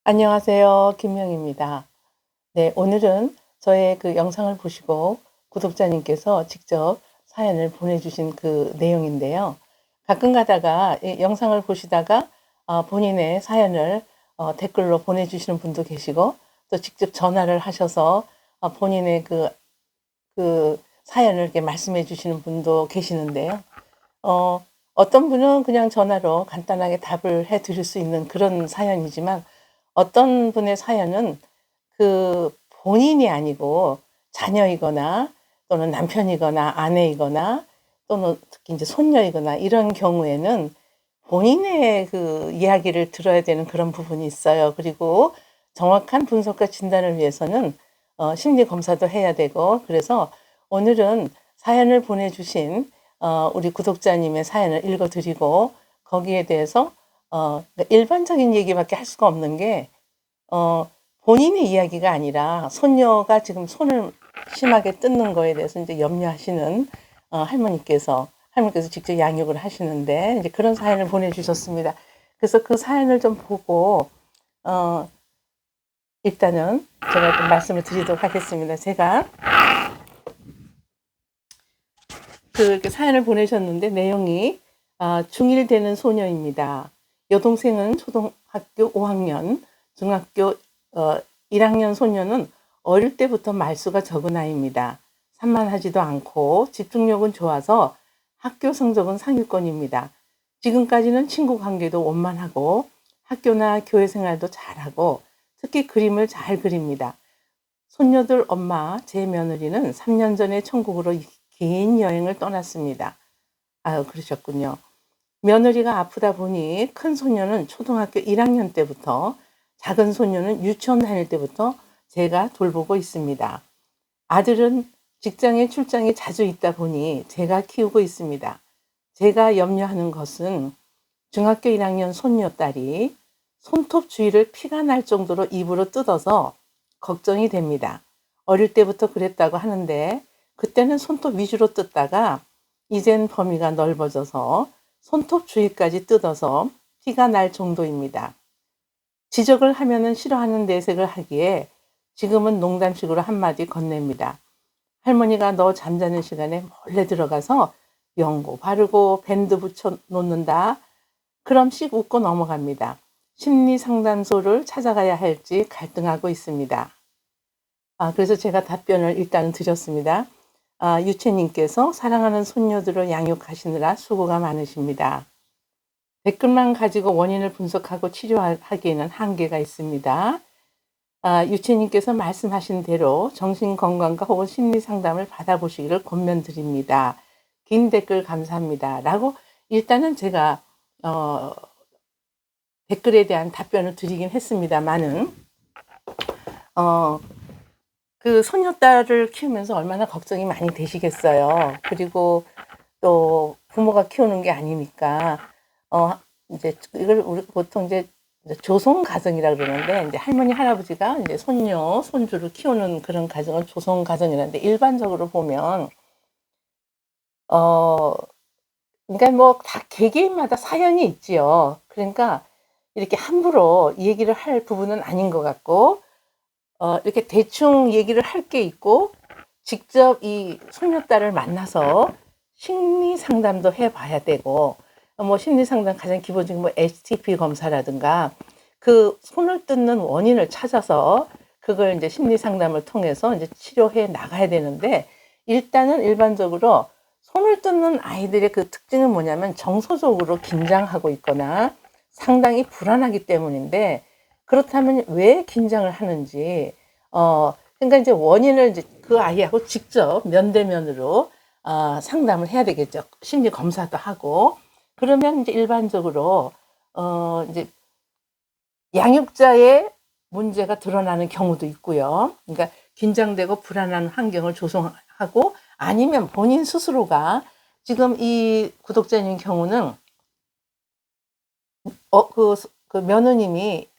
안녕하세요. 김명입니다. 네, 오늘은 저의 그 영상을 보시고 구독자님께서 직접 사연을 보내주신 그 내용인데요. 가끔 가다가 이 영상을 보시다가 본인의 사연을 댓글로 보내주시는 분도 계시고 또 직접 전화를 하셔서 본인의 그 사연을 이렇게 말씀해 주시는 분도 계시는데요. 어, 어떤 분은 그냥 전화로 간단하게 답을 해 드릴 수 있는 그런 사연이지만 어떤 분의 사연은 본인이 아니고 자녀이거나 또는 남편이거나 아내이거나 또는 특히 이제 손녀이거나 이런 경우에는 본인의 그 이야기를 들어야 되는 그런 부분이 있어요. 그리고 정확한 분석과 진단을 위해서는 심리 검사도 해야 되고, 그래서 오늘은 사연을 보내주신 우리 구독자님의 사연을 읽어 드리고 거기에 대해서 그러니까 일반적인 얘기밖에 할 수가 없는 게 어 본인의 이야기가 아니라 손녀가 지금 손을 심하게 뜯는 거에 대해서 이제 염려하시는 할머니께서 직접 양육을 하시는데 이제 그런 사연을 보내주셨습니다. 그래서 그 사연을 좀 보고 어 일단은 제가 좀 말씀을 드리도록 하겠습니다. 제가 그 사연을 보내셨는데 내용이 중1 되는 소녀입니다. 여동생은 초등학교 5학년, 중학교 1학년 소녀는 어릴 때부터 말수가 적은 아이입니다. 산만하지도 않고 집중력은 좋아서 학교 성적은 상위권입니다. 지금까지는 친구 관계도 원만하고 학교나 교회 생활도 잘하고 특히 그림을 잘 그립니다. 손녀들 엄마, 제 며느리는 3년 전에 천국으로 긴 여행을 떠났습니다. 아유, 그러셨군요. 며느리가 아프다 보니 큰 손녀는 초등학교 1학년 때부터, 작은 손녀는 유치원 다닐 때부터 제가 돌보고 있습니다. 아들은 직장에 출장이 자주 있다 보니 제가 키우고 있습니다. 제가 염려하는 것은 중학교 1학년 손녀딸이 손톱 주위를 피가 날 정도로 입으로 뜯어서 걱정이 됩니다. 어릴 때부터 그랬다고 하는데 그때는 손톱 위주로 뜯다가 이젠 범위가 넓어져서 손톱 주위까지 뜯어서 피가 날 정도입니다. 지적을 하면은 싫어하는 내색을 하기에 지금은 농담식으로 한마디 건넵니다. 할머니가 너 잠자는 시간에 몰래 들어가서 연고 바르고 밴드 붙여 놓는다. 그럼 씩 웃고 넘어갑니다. 심리 상담소를 찾아가야 할지 갈등하고 있습니다. 그래서 제가 답변을 일단 드렸습니다. 유채님께서 사랑하는 손녀들을 양육하시느라 수고가 많으십니다. 댓글만 가지고 원인을 분석하고 치료하기에는 한계가 있습니다. 유채님께서 말씀하신 대로 정신건강과 혹은 심리상담을 받아보시기를 권면드립니다. 긴 댓글 감사합니다. 라고 일단은 제가 댓글에 대한 답변을 드리긴 했습니다만은 그 손녀딸을 키우면서 얼마나 걱정이 많이 되시겠어요. 그리고 또 부모가 키우는 게 아니니까 이제 이걸 우리 보통 이제 조성 가정이라 그러는데 이제 할머니 할아버지가 이제 손녀 손주를 키우는 그런 가정을 조성 가정이라는데 일반적으로 보면 그러니까 뭐 다 개개인마다 사연이 있지요. 그러니까 이렇게 함부로 얘기를 할 부분은 아닌 것 같고 이렇게 대충 얘기를 할 게 있고 직접 이 손녀딸을 만나서 심리 상담도 해 봐야 되고 뭐 심리 상담 가장 기본적인 뭐 HTP 검사라든가 그 손을 뜯는 원인을 찾아서 그걸 이제 심리 상담을 통해서 이제 치료해 나가야 되는데 일단은 일반적으로 손을 뜯는 아이들의 그 특징은 뭐냐면 정서적으로 긴장하고 있거나 상당히 불안하기 때문인데 그렇다면 왜 긴장을 하는지 그러니까 이제 원인을 이제 그 아이하고 직접 면대면으로 상담을 해야 되겠죠. 심리 검사도 하고 그러면 이제 일반적으로 이제 양육자의 문제가 드러나는 경우도 있고요. 그러니까 긴장되고 불안한 환경을 조성하고 아니면 본인 스스로가 지금 이 구독자님 경우는 그 며느님이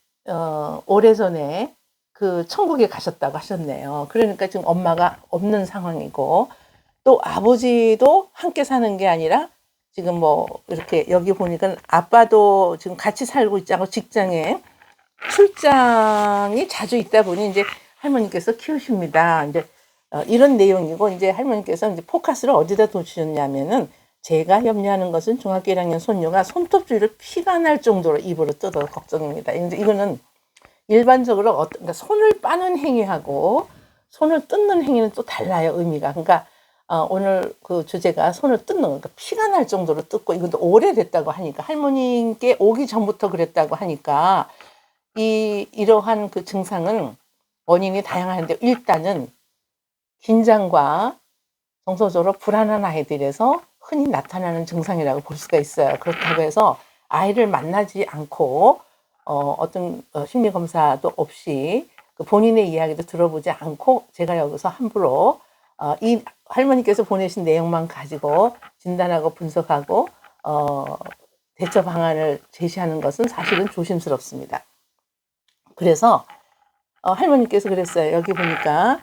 오래전에 그 천국에 가셨다고 하셨네요. 그러니까 지금 엄마가 없는 상황이고 또 아버지도 함께 사는 게 아니라 지금 뭐 이렇게 여기 보니까 아빠도 지금 같이 살고 있지 않고 직장에 출장이 자주 있다 보니 이제 할머니께서 키우십니다. 이제 이런 내용이고, 이제 할머니께서 이제 포커스를 어디다 두셨냐면은, 제가 염려하는 것은 중학교 1학년 손녀가 손톱주위를 피가 날 정도로 입으로 뜯어 걱정입니다. 이제 이거는 일반적으로 그러니까 손을 빠는 행위하고 손을 뜯는 행위는 또 달라요, 의미가. 그러니까 오늘 그 주제가 손을 뜯는 거, 그러니까 피가 날 정도로 뜯고, 이것도 오래됐다고 하니까, 할머니께 오기 전부터 그랬다고 하니까, 이러한 그 증상은 원인이 다양한데, 일단은 긴장과 정서적으로 불안한 아이들에서 흔히 나타나는 증상이라고 볼 수가 있어요. 그렇다고 해서 아이를 만나지 않고 어떤 심리검사도 없이 그 본인의 이야기도 들어보지 않고 제가 여기서 함부로 이 할머니께서 보내신 내용만 가지고 진단하고 분석하고 대처 방안을 제시하는 것은 사실은 조심스럽습니다. 그래서 할머니께서 그랬어요. 여기 보니까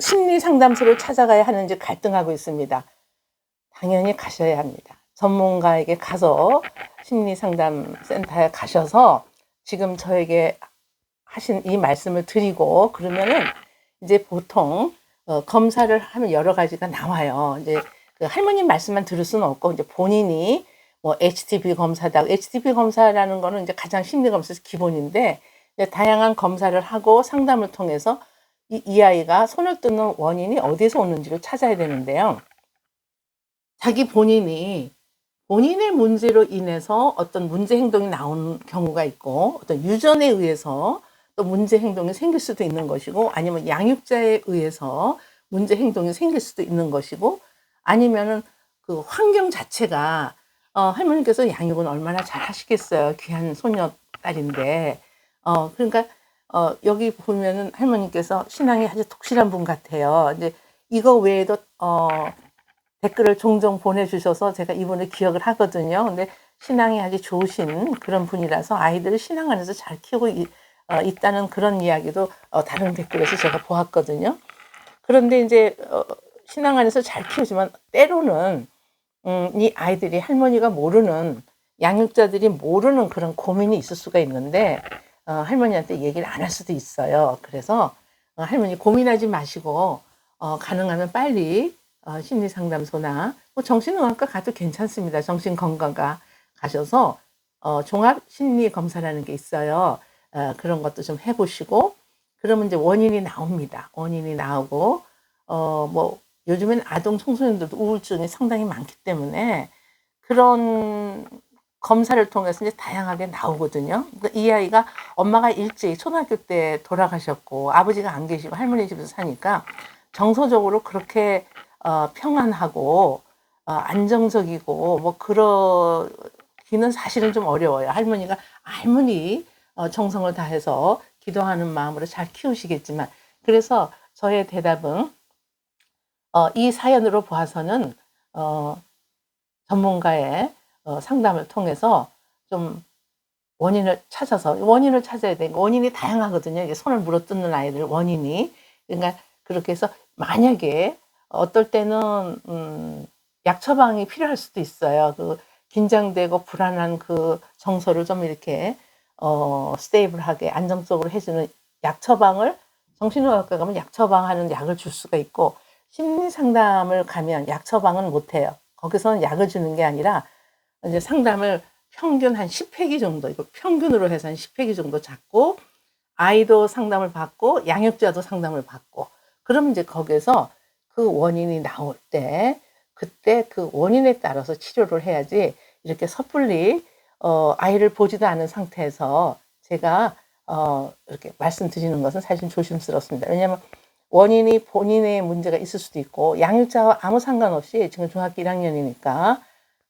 심리 상담소를 찾아가야 하는지 갈등하고 있습니다. 당연히 가셔야 합니다. 전문가에게 가서 심리 상담 센터에 가셔서 지금 저에게 하신 이 말씀을 드리고, 그러면은 이제 보통 검사를 하면 여러 가지가 나와요. 이제 그 할머님 말씀만 들을 수는 없고, 이제 본인이 뭐 HTV 검사다. HTV 검사라는 거는 이제 가장 심리 검사에서 기본인데, 이제 다양한 검사를 하고 상담을 통해서 이 아이가 손을 뜯는 원인이 어디서 오는지를 찾아야 되는데요. 자기 본인의 문제로 인해서 어떤 문제 행동이 나오는 경우가 있고, 어떤 유전에 의해서 또 문제 행동이 생길 수도 있는 것이고, 아니면 양육자에 의해서 문제 행동이 생길 수도 있는 것이고, 아니면은 그 환경 자체가 할머니께서 양육은 얼마나 잘 하시겠어요. 귀한 손녀딸인데. 그러니까 여기 보면은 할머니께서 신앙이 아주 독실한 분 같아요. 이제 이거 외에도 댓글을 종종 보내주셔서 제가 이분을 기억을 하거든요. 근데 신앙이 아주 좋으신 그런 분이라서 아이들을 신앙 안에서 잘 키우고 있다는 그런 이야기도 다른 댓글에서 제가 보았거든요. 그런데 이제 신앙 안에서 잘 키우지만 때로는 이 아이들이 할머니가 모르는, 양육자들이 모르는 그런 고민이 있을 수가 있는데 할머니한테 얘기를 안 할 수도 있어요. 그래서 할머니 고민하지 마시고 가능하면 빨리 심리상담소나 뭐 정신의학과 가도 괜찮습니다. 정신건강과 가셔서 종합심리검사라는 게 있어요. 그런 것도 좀 해보시고, 그러면 이제 원인이 나옵니다. 원인이 나오고 뭐 요즘엔 아동 청소년들도 우울증이 상당히 많기 때문에 그런 검사를 통해서 이제 다양하게 나오거든요. 그러니까 이 아이가 엄마가 일찍 초등학교 때 돌아가셨고 아버지가 안 계시고 할머니 집에서 사니까 정서적으로 그렇게 평안하고 안정적이고 뭐 그러기는 사실은 좀 어려워요. 할머니가 아무리 정성을 다해서 기도하는 마음으로 잘 키우시겠지만, 그래서 저의 대답은 이 사연으로 봐서는 전문가의 상담을 통해서 좀 원인을 찾아야 되고, 원인이 다양하거든요. 이게 손을 물어뜯는 아이들 원인이. 그러니까 그렇게 해서 만약에 어떨 때는 약 처방이 필요할 수도 있어요. 그 긴장되고 불안한 그 정서를 좀 이렇게 스테이블하게 안정적으로 해주는 약 처방을, 정신의학과 가면 약 처방하는 약을 줄 수가 있고, 심리 상담을 가면 약 처방은 못 해요. 거기서는 약을 주는 게 아니라 이제 상담을 평균 한 10회기 정도, 이거 평균으로 해서 한 10회기 정도 잡고, 아이도 상담을 받고 양육자도 상담을 받고, 그러면 이제 거기에서 그 원인이 나올 때 그때 그 원인에 따라서 치료를 해야지, 이렇게 섣불리 아이를 보지도 않은 상태에서 제가 이렇게 말씀드리는 것은 사실 조심스럽습니다. 왜냐하면 원인이 본인의 문제가 있을 수도 있고, 양육자와 아무 상관없이 지금 중학교 1학년이니까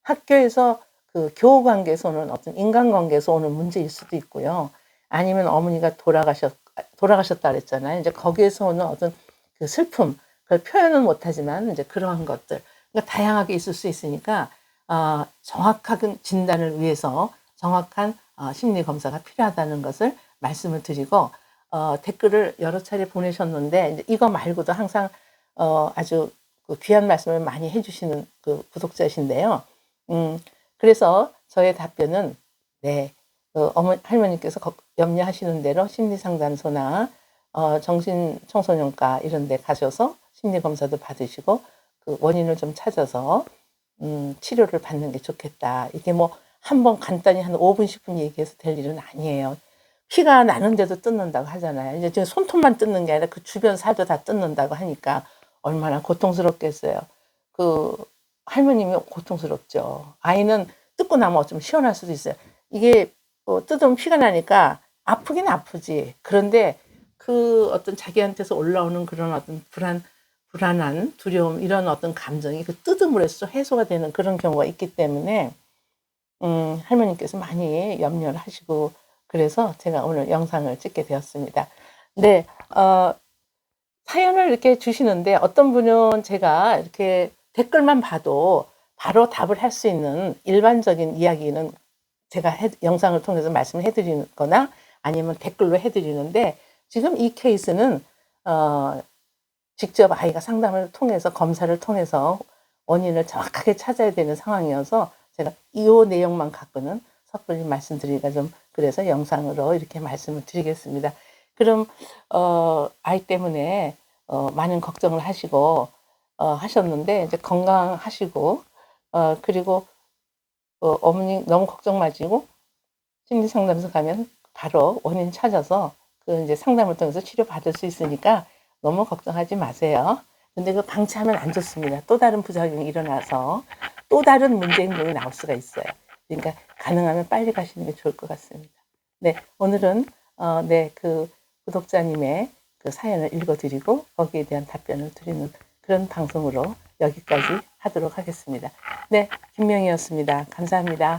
학교에서 그 교우 관계에서 오는 어떤 인간관계에서 오는 문제일 수도 있고요. 아니면 어머니가 돌아가셨다 그랬잖아요. 이제 거기에서 오는 어떤 그 슬픔, 그걸 표현은 못하지만 이제 그러한 것들, 그러니까 다양하게 있을 수 있으니까 정확한 진단을 위해서 정확한 심리 검사가 필요하다는 것을 말씀을 드리고, 댓글을 여러 차례 보내셨는데 이제 이거 말고도 항상 아주 그 귀한 말씀을 많이 해주시는 그 구독자신데요. 그래서 저의 답변은 네, 할머니께서 염려하시는 대로 심리상담소나 정신청소년과 이런 데 가셔서 심리검사도 받으시고 그 원인을 좀 찾아서 치료를 받는 게 좋겠다. 이게 뭐 한번 간단히 한 5분, 10분 얘기해서 될 일은 아니에요. 피가 나는데도 뜯는다고 하잖아요. 이제 손톱만 뜯는 게 아니라 그 주변 살도 다 뜯는다고 하니까 얼마나 고통스럽겠어요. 그 할머님이 고통스럽죠. 아이는 뜯고 나면 좀 시원할 수도 있어요. 이게 뜯으면 피가 나니까 아프긴 아프지. 그런데 그 어떤 자기한테서 올라오는 그런 어떤 불안한 두려움 이런 어떤 감정이 그 뜯음으로 해서 해소가 되는 그런 경우가 있기 때문에 할머니께서 많이 염려를 하시고 그래서 제가 오늘 영상을 찍게 되었습니다. 네, 사연을 이렇게 주시는데 어떤 분은 제가 이렇게 댓글만 봐도 바로 답을 할 수 있는 일반적인 이야기는 제가 영상을 통해서 말씀을 해드리거나 아니면 댓글로 해드리는데 지금 이 케이스는 직접 아이가 상담을 통해서 검사를 통해서 원인을 정확하게 찾아야 되는 상황이어서 제가 이 내용만 갖고는 섣불리 말씀드리기가 좀 그래서 영상으로 이렇게 말씀을 드리겠습니다. 그럼 아이 때문에 많은 걱정을 하시고 하셨는데 이제 건강하시고 그리고 어머니 너무 걱정 마시고 심리상담소 가면 바로 원인 찾아서 그 이제 상담을 통해서 치료받을 수 있으니까 너무 걱정하지 마세요. 근데 그 방치하면 안 좋습니다. 또 다른 부작용이 일어나서 또 다른 문제 행동이 나올 수가 있어요. 그러니까 가능하면 빨리 가시는 게 좋을 것 같습니다. 네, 오늘은 네, 그 구독자님의 그 사연을 읽어드리고 거기에 대한 답변을 드리는 그런 방송으로 여기까지 하도록 하겠습니다. 네, 김명희였습니다. 감사합니다.